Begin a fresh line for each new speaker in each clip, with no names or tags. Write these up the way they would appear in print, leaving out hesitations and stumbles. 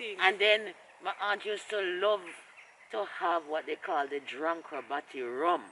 thing.
And then my aunt used to love to have what they call the drunker batty rum.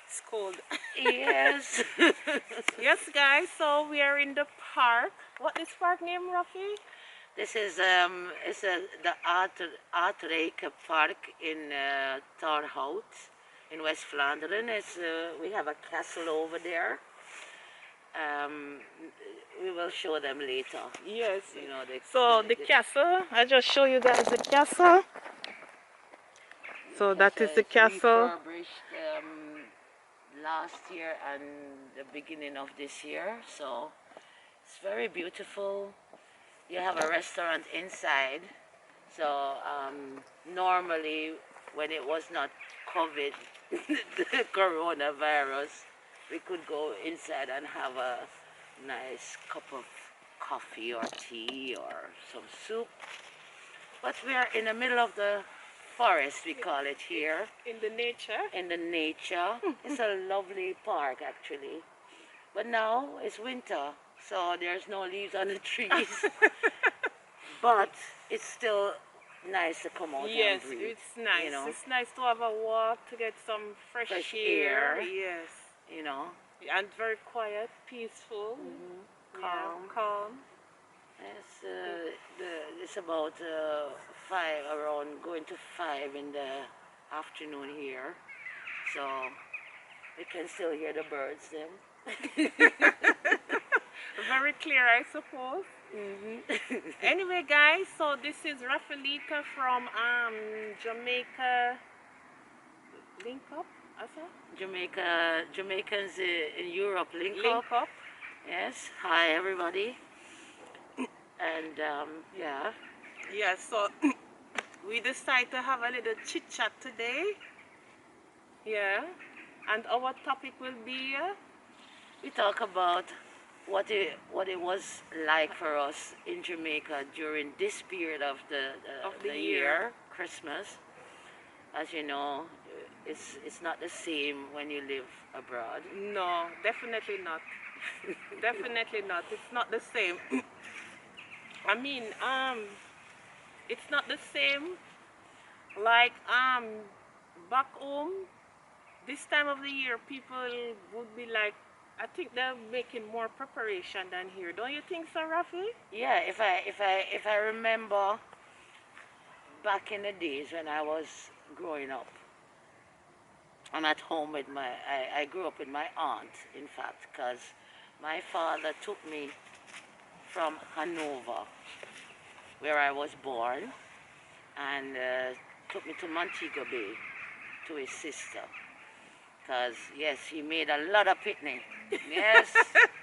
It's cold.
Yes.
Yes, guys, so we are in the park. What is park name, Rafi?
This is the Lake Park in Torhout in West Flanders. We have a castle over there. We will show them later.
Yes.
You know,
the castle. I just show you guys the castle. So that is the castle.
Refurbished last year and the beginning of this year. So it's very beautiful. You have a restaurant inside. So normally when it was not COVID, the coronavirus, we could go inside and have a nice cup of coffee or tea or some soup. But we are in the middle of the forest, we call it here.
In the nature.
In the nature. It's a lovely park actually. But now it's winter, so there's no leaves on the trees. But it's still nice to come out and breathe.
Yes, it's nice.
You know?
It's nice to have a walk, to get some fresh air. Yes.
You know.
And very quiet, peaceful.
Calm.
Calm.
It's about 5, going to 5 in the afternoon here. So you can still hear the birds then.
Very clear, I suppose. Anyway, guys, so this is Raphaelita from Jamaica Link Up,
Jamaicans in Europe Link
Up.
Yes, hi everybody. And yeah.
Yeah, so we decided to have a little chit chat today. Yeah, and our topic will be
we talk about what it was like for us in Jamaica during this period of the year, Christmas. As you know, it's not the same when you live abroad.
No, definitely not. Definitely not. It's not the same. I mean, it's not the same like back home. This time of the year, people would be like, I think they're making more preparation than here. Don't you think so, Rafi?
Yeah, if I remember back in the days when I was growing up, I'm at home with I grew up with my aunt, in fact, because my father took me from Hanover, where I was born, and took me to Montego Bay to his sister. Because, yes, he made a lot of picnic. Yes,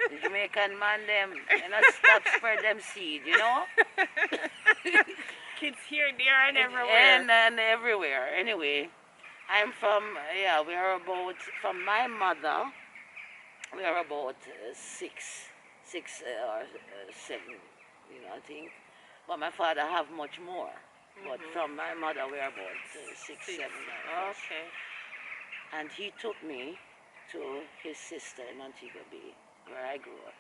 the Jamaican man, them, you know, stop spread them seed, you know?
Kids here, there, and everywhere.
And everywhere. Anyway, I'm from, yeah, we are about, from my mother, we are about 6 or 7, you know, I think. But my father have much more. But from my mother, we are about 6, 7.
Okay.
And he took me to his sister in Montego Bay, where I grew up.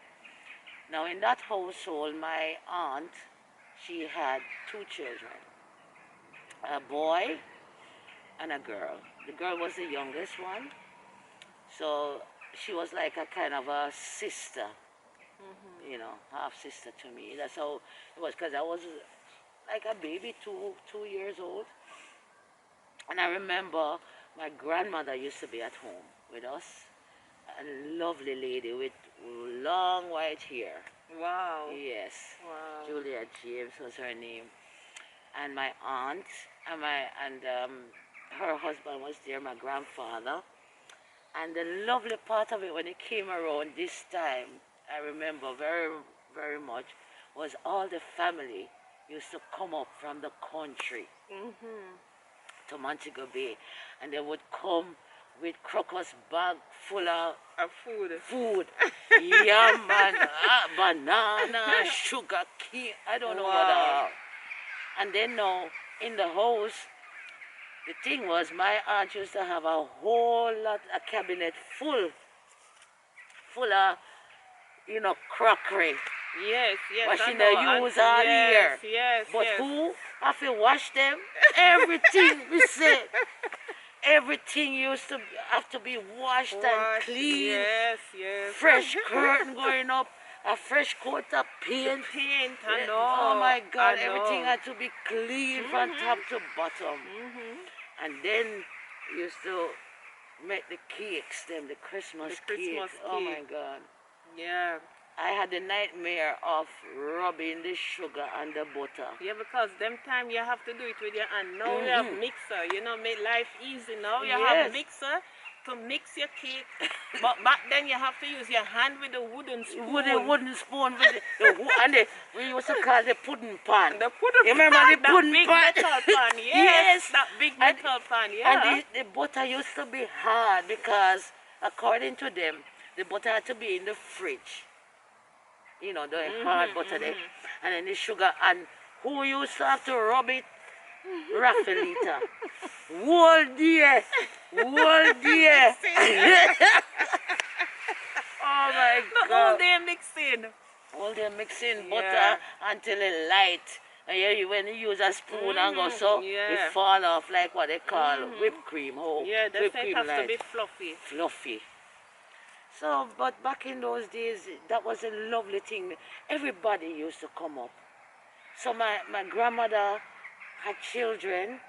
Now in that household, my aunt, she had 2 children, a boy and a girl. The girl was the youngest one. So she was like a kind of a sister,
Mhm.
you know, half sister to me. That's how it was, because I was like a baby, 2 years old. And I remember my grandmother used to be at home with us, a lovely lady with long white hair.
Wow.
Yes,
Wow.
Julia James was her name. And my aunt and her husband was there, my grandfather. And the lovely part of it when it came around this time, I remember very, very much, was all the family used to come up from the country
Mhm.
to Montego Bay, and they would come with crocus bag full of
Food.
food, yam and banana, sugar cane, I don't know what
Wow.
all. And then now in the house, the thing was my aunt used to have a whole lot, a cabinet full of, crockery.
Yes, yes,
What
I
she
know.
not use all
Yes,
year.
yes,
But
yes.
who have to wash them? Everything we said. Everything used to have to be washed and
Wash.
clean.
Yes, yes.
Fresh curtain going up, a fresh coat of paint.
Paint, I
Oh
know.
my
I
God, everything
know.
had to be clean from top to bottom.
Mhm.
And then used to make the cakes, the
The
Christmas
Christmas
cakes. Oh
cake.
my God.
Yeah.
I had the nightmare of rubbing the sugar and the butter.
Yeah, because them time you have to do it with your hand. Now we have
Hmm.
mixer, make life easy. Now you have
Yes.
mixer to mix your cake. But back then you have to use your hand with a wooden spoon.
With a wooden spoon, with we used to call the pudding pan.
The pudding
You remember
pan,
the
that
pudding
big
pan?
metal pan. Yes,
Yes.
that big
And,
metal pan.
and
Yeah.
the butter used to be hard because, according to them, the butter had to be in the fridge. The hard butter there. And then the sugar. And who used to have to rub it? Raphaelita. Whole day. Whole day. Oh my
The
God.
whole day mixing.
All they mixing
Yeah.
butter until it light. And when you use a spoon and go so,
yeah.
it fall off like what they call whipped cream. Oh,
Yeah, that's
whipped
why it
cream
has to
light.
be fluffy.
Fluffy. So, but back in those days, that was a lovely thing. Everybody used to come up. So my grandmother had children,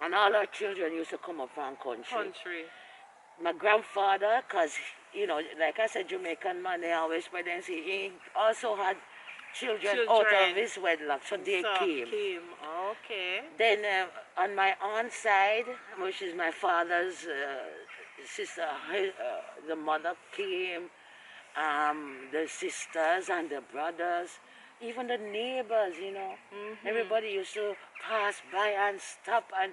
and all her children used to come up from country. My grandfather, because, like I said, Jamaican man, they always pregnancy. He also had children out of his wedlock, so they came.
Okay.
Then on my aunt's side, which is my father's sister, the mother came, the sisters and the brothers, even the neighbors. Everybody used to pass by and stop, and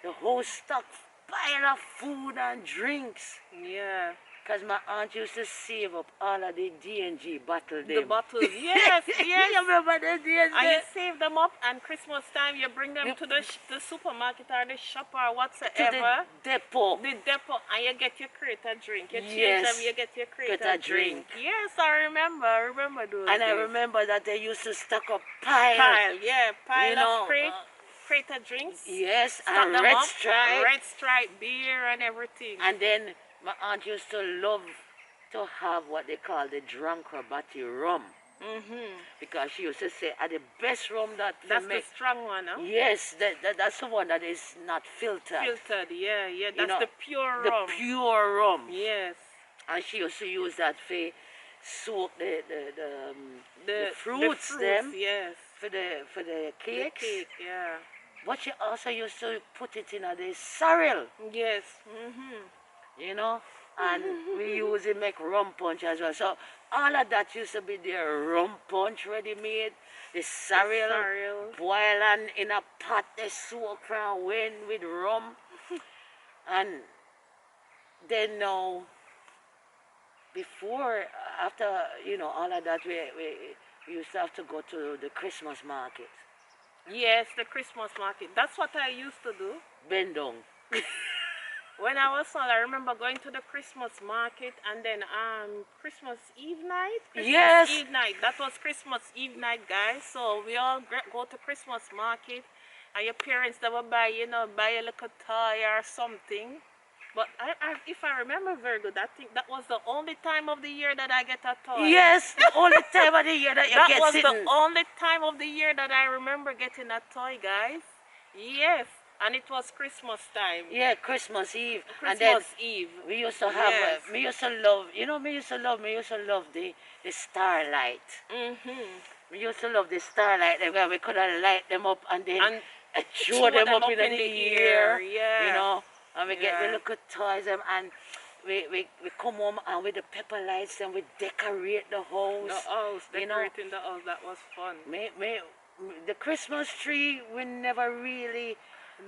the whole stock pile of food and drinks.
Yeah.
Because my aunt used to save up all of the D&G bottles.
The bottles, yes, yes.
You remember the D&G?
And you save them up, and Christmas time you bring them to the supermarket or the shop or whatsoever.
To the depot.
The depot, and you get your crate of drink. You change
Yes.
them, you get your crate
Get a
of drink.
drink.
Yes, I remember those
And
days.
I remember that they used to stock up pile.
Pile of crate of drinks.
Yes,
Stock
and
them
Red
up,
Stripe.
Red Stripe beer and everything.
And then my aunt used to love to have what they call the drunk rabati rum. Because she used to say, the best rum that
That's
make.
the strong one, huh?
Yes, that's the one that is not filtered.
Filtered, yeah. That's the pure rum.
The pure rum.
Yes.
And she used to use that for soak the fruits, them
yes.
for the cakes.
The cake, yeah.
But she also used to put it in the sorrel.
Yes.
And we use it make rum punch as well. So all of that used to be there. Rum punch ready made, the sorrel boil and in a pot they soak from wind with rum. And then now, after all of that, we used to have to go to the Christmas market.
Yes, the Christmas market. That's what I used to do.
Bend down.
When I was small, I remember going to the Christmas market, and then Christmas Eve night.
Yes.
Eve night. That was Christmas Eve night, guys. So we all go to Christmas market, and your parents they would buy a little toy or something, But if I remember very good, I think that was the only time of the year that I get a toy.
Yes, the only time of the year that you
That
get
was
sitting.
the only time of the year that I remember getting a toy, guys. Yes, and it was Christmas time.
Yeah, Christmas Eve. And then
Christmas Eve.
we used to have,
Yes.
me used to love, me used to love the starlight. We used to love the starlight. Where we could have light them up and then
And
show them up in the air.
Yeah.
You know, and we get the
Yeah.
little toys them and we come home and with the pepper lights and we decorate the house.
The house,
you know.
decorating the house, that was fun.
The Christmas tree, we never really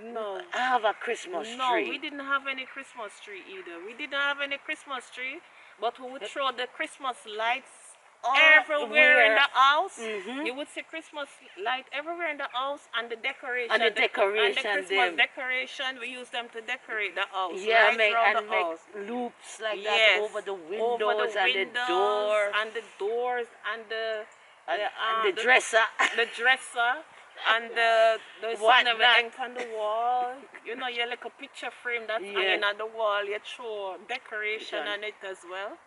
No.
have a Christmas
No,
tree.
we didn't have any Christmas tree either. We didn't have any Christmas tree, but we would throw the Christmas lights everywhere in the house. You would see Christmas light everywhere in the house and the decoration.
And the decoration
and the Christmas
them.
decoration, we use them to decorate the house.
Yeah,
right around the
make
house.
loops like
Yes,
that over the windows, and the door
and the doors and the
and the dresser.
the dresser and the
What
something we
not?
hang on the wall. You know, your like a picture frame that's hanging on the wall. You throw decoration on it as well.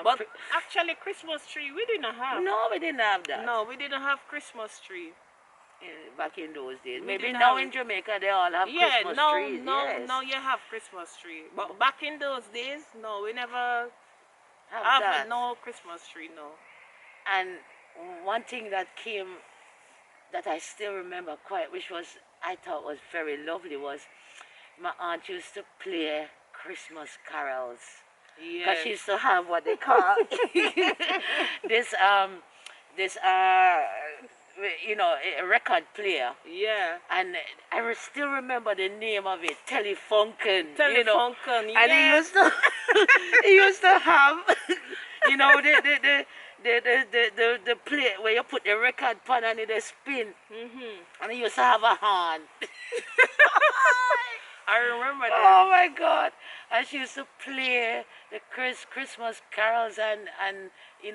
But actually, Christmas tree we didn't have.
No, we didn't have that.
No, we didn't have Christmas tree.
Back in those days.
We
Maybe
didn't
now
have
in Jamaica they all have
Yeah,
Christmas
no,
trees.
no,
Yes.
no. You have Christmas tree, but back in those days, no, we never
Have that.
have no Christmas tree. No.
And one thing that came that I still remember quite, which was I thought was very lovely, was my aunt used to play Christmas carols. Because
Yeah.
she used to have what they call this a record player.
Yeah.
And I still remember the name of it, Telefunken. You know.
Telefunken,
And he
yes.
used to he used to have the plate where you put the record pan and it spin. And he used to have a horn.
I remember that.
Oh my God! And she used to play the Christmas carols and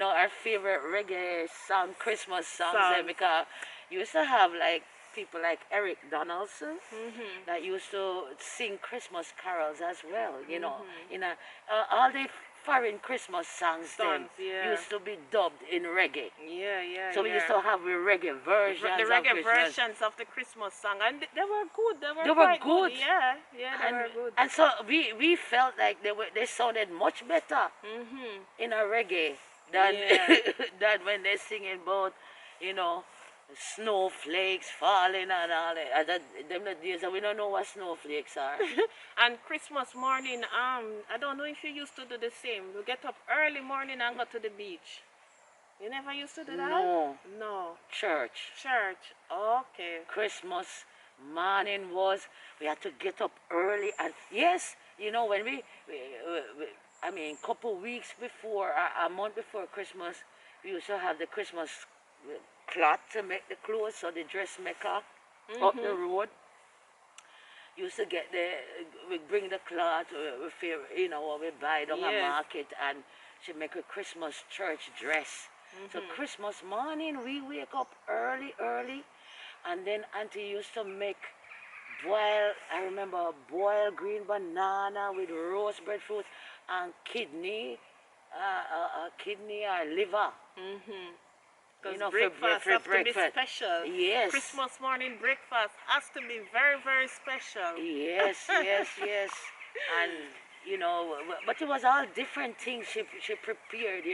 our favorite reggae song, Christmas songs. Because you used to have like people like Eric Donaldson that used to sing Christmas carols as well. You know, all the foreign Christmas songs then
yeah.
used to be dubbed in reggae.
Yeah, yeah.
So we used to have the reggae versions.
The reggae
of Christmas.
versions of the Christmas song, and they were good.
They were
quite
good.
Yeah, yeah, they were good.
And so we felt like they sounded much better in a reggae than than when they're singing about, snowflakes falling and all that. Them the days that we don't know what snowflakes are.
And Christmas morning, I don't know if you used to do the same. You get up early morning and go to the beach. You never used to do that?
No.
No.
Church.
Okay.
Christmas morning we had to get up early, and yes, when we couple weeks before, a month before Christmas, we used to have the Christmas cloth to make the clothes, so the dressmaker up the road used to we bring the cloth, what we buy down the market, and she make a Christmas church dress. So Christmas morning we wake up early, and then Auntie used to make boiled green banana with roast breadfruit and kidney or liver.
Because breakfast has to be special.
Yes.
Christmas morning breakfast has to be very, very special.
Yes. And but it was all different things she prepared,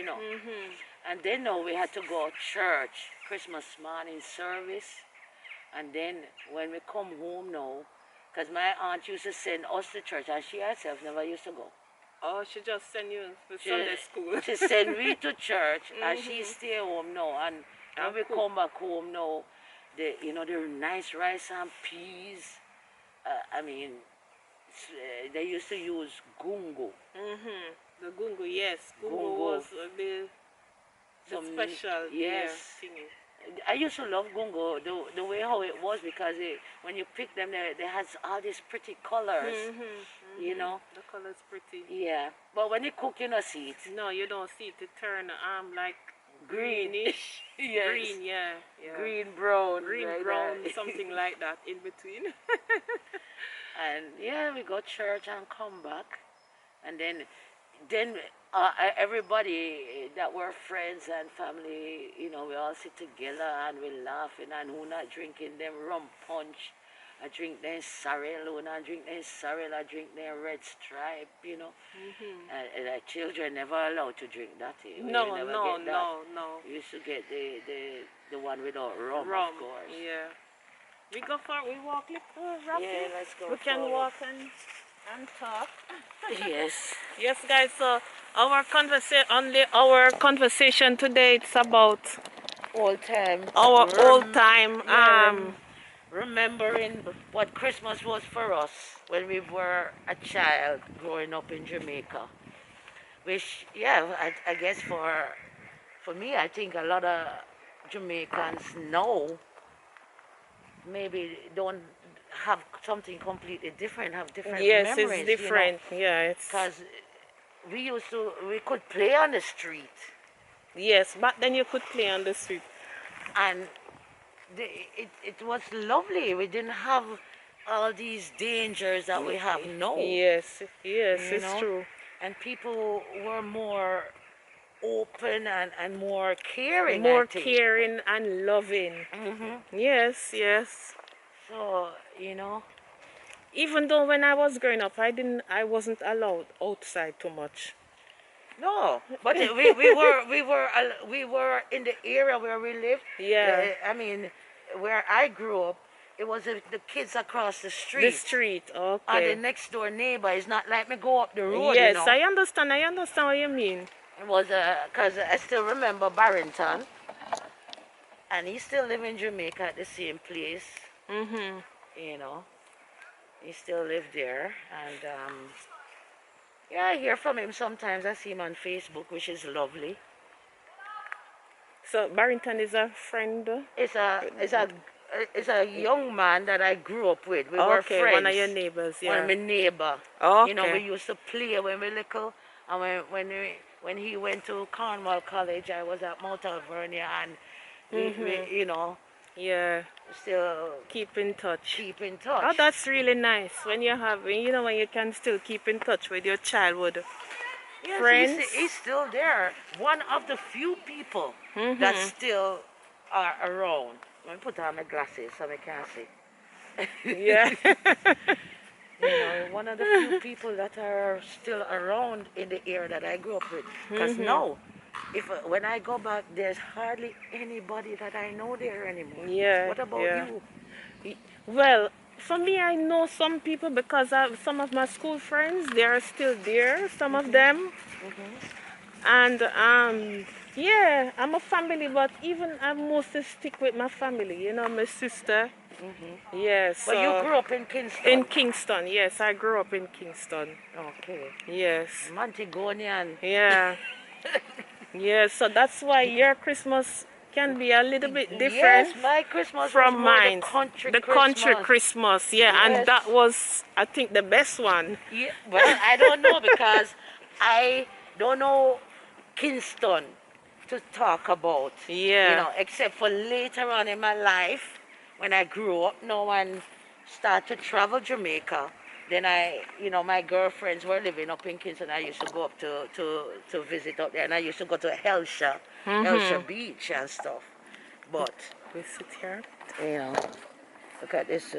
And then we had to go to church, Christmas morning service. And then when we come home now, because my aunt used to send us to church, and she herself never used to go.
Oh, she just sent you to Sunday school.
She sent me to church, and she stay home now. And when we come back home now, the nice rice and peas. They used to use gungo.
The gungo, yes. Gungo was the special thingy.
I used to love gungo, the way how it was, because when you pick them, they had all these pretty colors,
The color's pretty.
Yeah, but when you cook, you don't see it.
No, you don't see it. It turn like
greenish. Yes.
Green, yeah.
Green, brown.
Green,
like
brown,
that.
something like that in between.
And yeah, we go church and come back. And then everybody that were friends and family, we all sit together and we laughing and who not drinking them rum punch. I drink them sorrel, who not drink them sorrel, I drink them red stripe. And children never allowed to drink that.
No,
never
no,
get that.
no, no.
You used to get the one without rum,
Rum.
of course.
Yeah. We go for we walk little Rafi.
Yeah, let's go.
We can
forward.
walk and talk.
Yes.
Yes, guys. So our conversation today it's about
Old time.
our old time.
Remembering what Christmas was for us when we were a child growing up in Jamaica. Which, yeah, I guess for me, I think a lot of Jamaicans now maybe don't have something completely different, have different
Yes,
memories.
it's different. Yeah, it's
Because we could play on the street,
yes. Back then you could play on the street.
and it was lovely. We didn't have all these dangers that we have now.
Yes, yes,
You
it's
know?
true.
And people were more open and more caring.
More
I think.
caring and loving. Yes, yes.
So,
Even though when I was growing up, I wasn't allowed outside too much.
no, but we were in the area where we lived.
Yeah.
I mean, where I grew up, it was the kids across the street.
The street,
Or the
okay.
next door neighbor. It's not like me go up the road.
Yes, I understand what you mean.
It was because I still remember Barrington, and he still live in Jamaica at the same place. He still lived there, and yeah, I hear from him sometimes. I see him on Facebook, which is lovely.
So Barrington is a friend?
It's a young man that I grew up with. We were
Okay,
friends.
one of your neighbors,
One
yeah.
of my neighbor.
Okay.
We used to play when we little, and when he went to Cornwall College, I was at Mount Alvernia, and we
Yeah.
still
Keep in touch.
keep in touch.
Oh, that's really nice. When you can still keep in touch with your childhood
Yes,
friends.
he's still there. One of the few people that still are around. Let me put on my glasses so I can see.
Yeah.
One of the few people that are still around in the area that I grew up with. Because now, when I go back, there's hardly anybody that I know there anymore.
Yeah.
What about you?
Well, for me, I know some people because some of my school friends, they are still there, some of them. And yeah, I'm a family, but even I mostly stick with my family, my sister. Yes.
But you grew up in Kingston?
In Kingston, yes, I grew up in Kingston.
Okay.
Yes.
Montagonian.
Yeah. Yeah, so that's why your Christmas can be a little bit different.
Yes, my Christmas
from
was more
mine.
The country
Christmas, yeah,
Yes.
and that was, I think, the best one.
Yeah, well, I don't know because I don't know Kingston to talk about.
Yeah.
Except for later on in my life when I grew up now and started to travel Jamaica. Then my girlfriends were living up in Kingston. I used to go up to visit up there, and I used to go to Helsha Beach and stuff. But
We sit here.
look at this.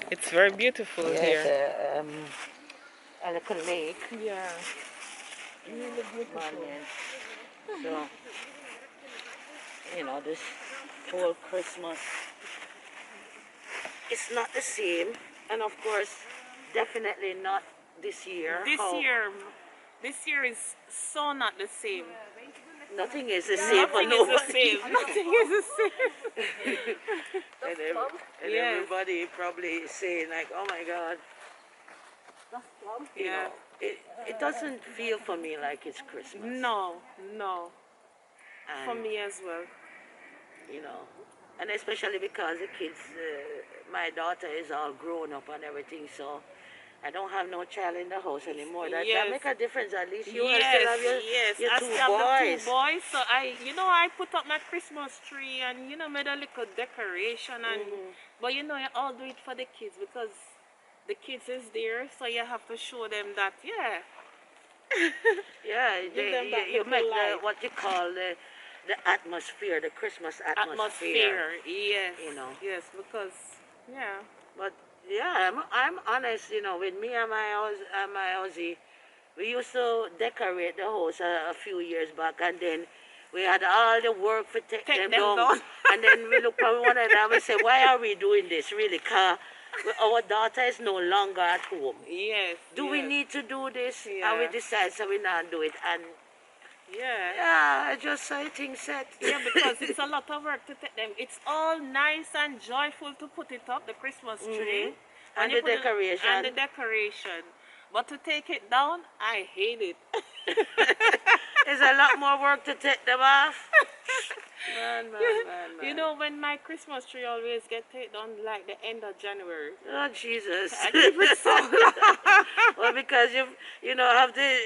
It's very beautiful here.
It's a little lake.
Yeah. Really beautiful.
So, this whole Christmas, it's not the same, and of course, definitely not this year.
This year is so not the same.
Nothing is the same for
Nothing is the
nobody.
same. Nothing is the same.
And
Yes.
everybody probably is saying like, oh my God.
Yeah.
It doesn't feel for me like it's Christmas.
No. For
And,
me as well.
And especially because the kids, my daughter is all grown up and everything, so I don't have no child in the house anymore. That make a difference. At least you still have your
I
two
still have
boys.
the 2 boys. So I put up my Christmas tree and made a little decoration and but I all do it for the kids because the kids is there, so you have to show them that, yeah,
Yeah,
give them that
you
little
make the
light.
what you call the atmosphere, the Christmas atmosphere.
Atmosphere, yes,
You know.
yes, because, yeah,
But yeah, I'm honest. You know, with me and my Aussie, we used to decorate the house a few years back, and then we had all the work to take
take
them
them
down.
down.
And then we look at one another and we say, why are we doing this really? Because our daughter is no longer at home.
Yes,
Do we
yes,
need to do this? And we
yeah,
decide so we not do it. And
yeah.
yeah, I think set.
Yeah, because it's a lot of work to take them. It's all nice and joyful to put it up, the Christmas tree.
And
You
the
put it, and the
decoration.
decoration. But to take it down, I hate it.
There's a lot more work to take them off. Man, man, man, man.
You know, when my Christmas tree always get taken down like the end of January.
Oh Jesus!
I keep it so long.
Well, because you know have the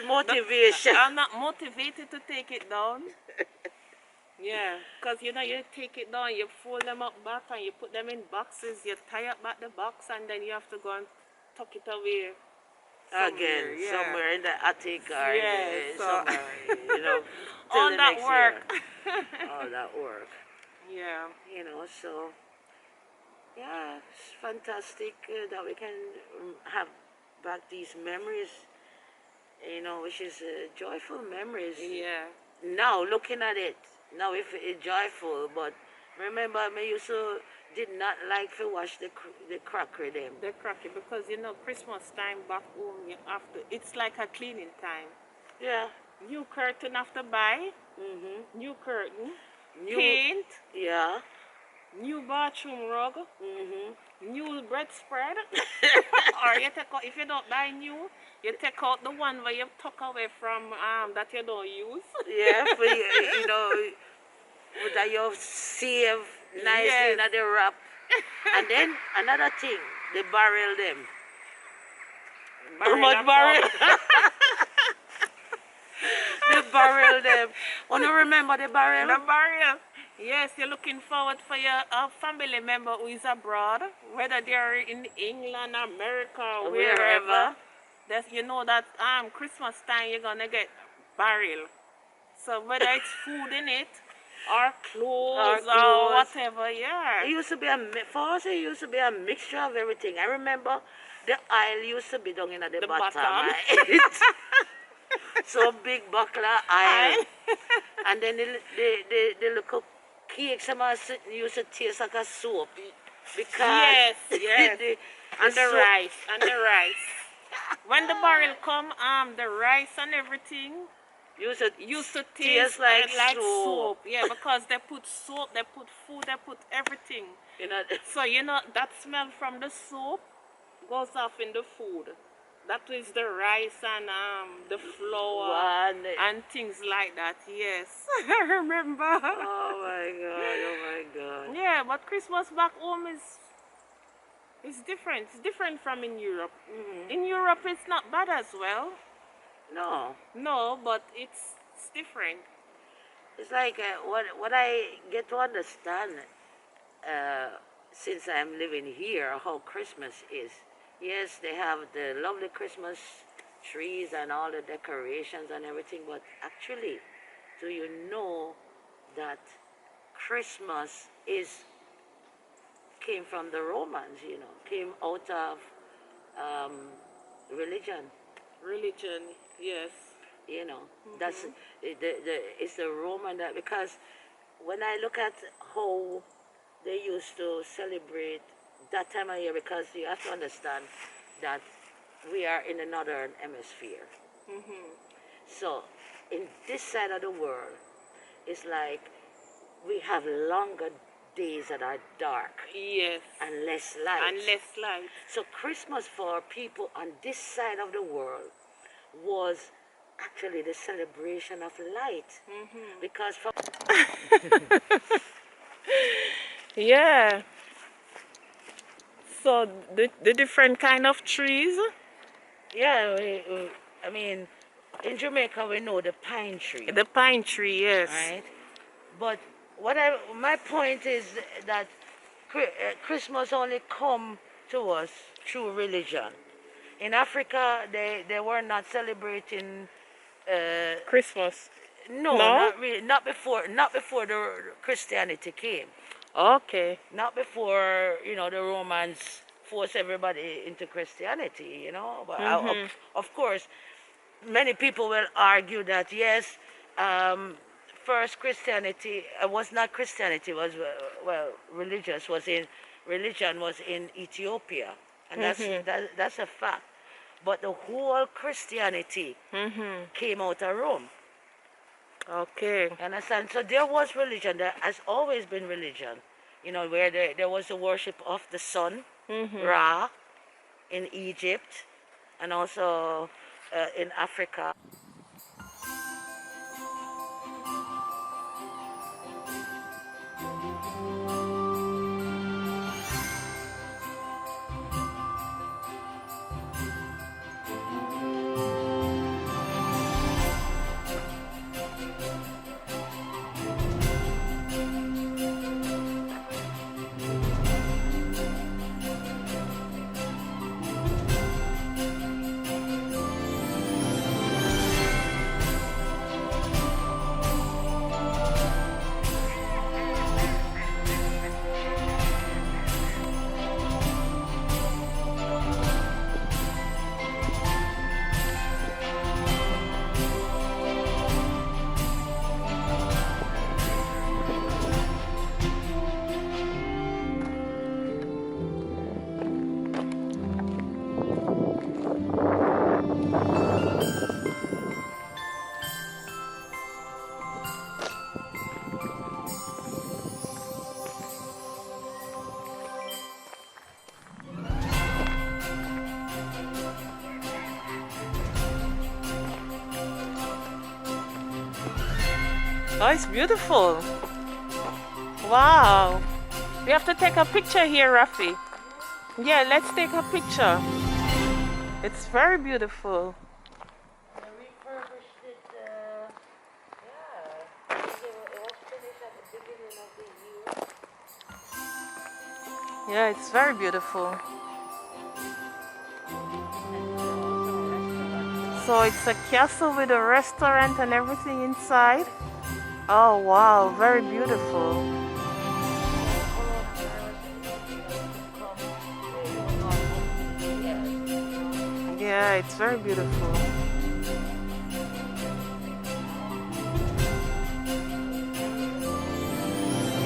motivation.
I'm not motivated to take it down. Yeah, because you know, you take it down, you fold them up back and you put them in boxes, you tie up back the box and then you have to go and tuck it away somewhere.
Again,
Yeah.
somewhere in the attic or
Yeah, so
somewhere, you know, till
all
the
that
next
work.
year. All that work,
Yeah.
you know. So yeah, it's fantastic that we can have back these memories, you know, which is joyful memories.
Yeah.
Now looking at it, now if it's joyful, but remember me used to did not like to watch the cracker them.
The cracky, because you know, Christmas time back home, you have to, it's like a cleaning time.
Yeah.
New curtain have to buy,
Mhm.
new curtain,
New.
paint,
Yeah.
new bathroom rug,
Mhm.
new bread spread. Or you take out, if you don't buy new, you take out the one where you tuck away from that you don't use.
Yeah, for you know that you save nicely in
Yes.
the wrap. And then another thing, they barrel them. How
Barrel
much
of
barrel?
pork.
They barrel them. Want to remember the barrel?
The barrel. Yes, you're looking forward for your family member who is abroad, whether they're in England, America, or wherever. That's, you know that Christmas time you're gonna get barrel. So whether it's food in it or clothes or
clothes.
whatever, yeah.
It used to be for us. It used to be a mixture of everything. I remember the aisle used to be down in the bottom. Right? So big buckler aisle, and then the little cakes some used to taste like a soup because
Yes, yes. And the
soup.
rice, and the rice. When the barrel come, the rice and everything
used
to taste
taste like
soup. Yeah, because they put soap, they put food, they put everything.
You know.
So you know that smell from the soup goes off in the food. That is the rice and the flour and things like that. Yes, I remember.
Oh my God! Oh my God!
Yeah, but Christmas back home is different. It's different from in Europe. In Europe, it's not bad as well.
No.
No, but it's different.
It's like what I get to understand since I'm living here, how Christmas is. Yes, they have the lovely Christmas trees and all the decorations and everything, but actually, do you know that Christmas came from the Romans, you know, came out of religion.
Religion, yes.
You know, that's it's the Roman that, because when I look at how they used to celebrate that time of year, because you have to understand that we are in the northern hemisphere. So in this side of the world, it's like we have longer days that are dark.
Yes.
And less light.
And less light.
So Christmas for people on this side of the world was actually the celebration of light. Because from
yeah. So the different kind of trees.
yeah, I mean, in Jamaica we know the pine tree.
The pine tree, yes.
Right? But my point is that Christmas only come to us through religion. In Africa, they were not celebrating.
Christmas.
No,
No?
not really. Not before the Christianity came.
Okay.
Not before the Romans forced everybody into Christianity. But
Mhm.
of course, many people will argue that yes, first Christianity was not Christianity, was religion was in Ethiopia, and
Mhm.
that's a fact. But the whole Christianity
Mhm.
came out of Rome.
Okay.
You understand? So there was religion. There has always been religion. Where there was the worship of the sun,
Mhm.
Ra, in Egypt, and also in Africa.
Oh, it's beautiful. Wow. We have to take a picture here, Rafi. Yeah, let's take a picture. It's very beautiful.
They refurbished it. Yeah, I think it was finished at the beginning of the year.
Yeah, it's very beautiful. So it's a castle with a restaurant and everything inside. Oh wow, very beautiful. Yeah, it's very beautiful.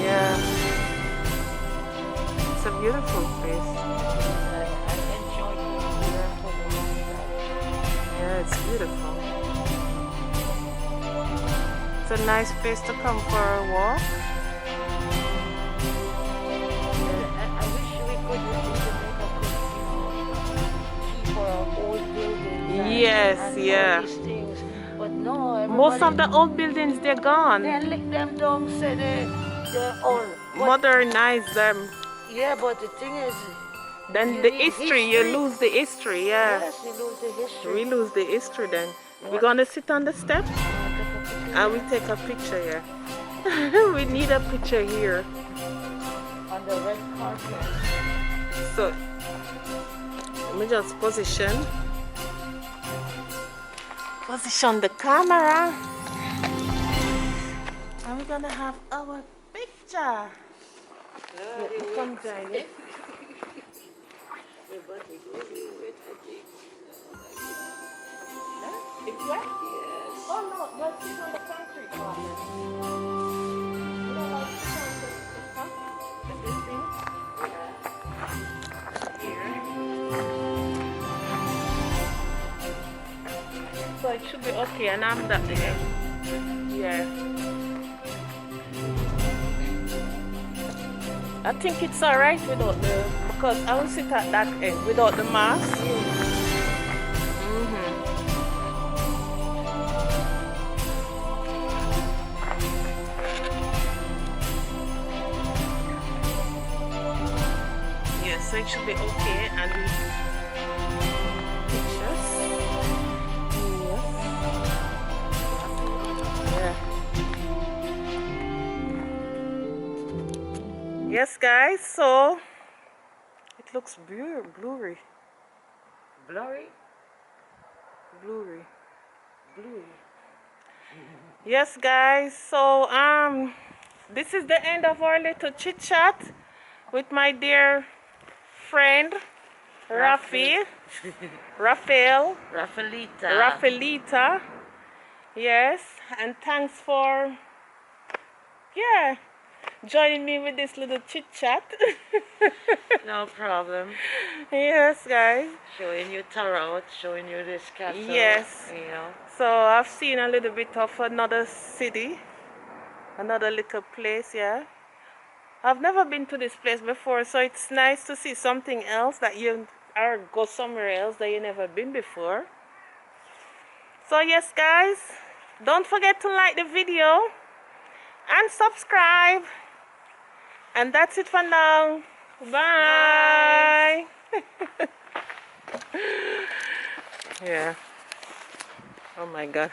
Yeah, it's a beautiful place. Yeah, it's beautiful. It's a nice place to come for a walk.
I wish we could keep our old buildings.
Yes,
and
yeah.
all these things, but no.
Most of the old buildings, they're gone.
They lick them down, say they're old.
Modernize them.
Yeah, but the thing is,
Then
you
the
need
history, you lose the history, yeah.
Yes, you lose the history.
We lose the history then. We're
What?
gonna sit on the step and we take a picture here. We need a picture here.
On the red carpet.
So let me just position the camera. And we're gonna have our picture. Yeah, come join it. It's wet? Yes. Oh no, let's sit on the concrete part. You know, like sit on this thing? Here. So it should be okay, and I'm that there. Yeah. I think it's alright without because I will sit at that end without the mask. So it should be okay, and we pictures. Yeah. Yes, guys. So it It looks blurry.
Blurry?
Blurry.
Blue.
Yes, guys. So this is the end of our little chit chat with my dear friend Raphael.
Raphaelita.
Raphaelita. Yes, and thanks for joining me with this little chit chat.
No problem.
Yes, guys.
Showing you Tarot, showing you this castle.
Yes.
You know.
So I've seen a little bit of another city, another little place. Yeah, I've never been to this place before, so it's nice to see something else that you or go somewhere else that you never been before. So yes, guys, don't forget to like the video and subscribe. And that's it for now. Bye. Yeah. Oh my God.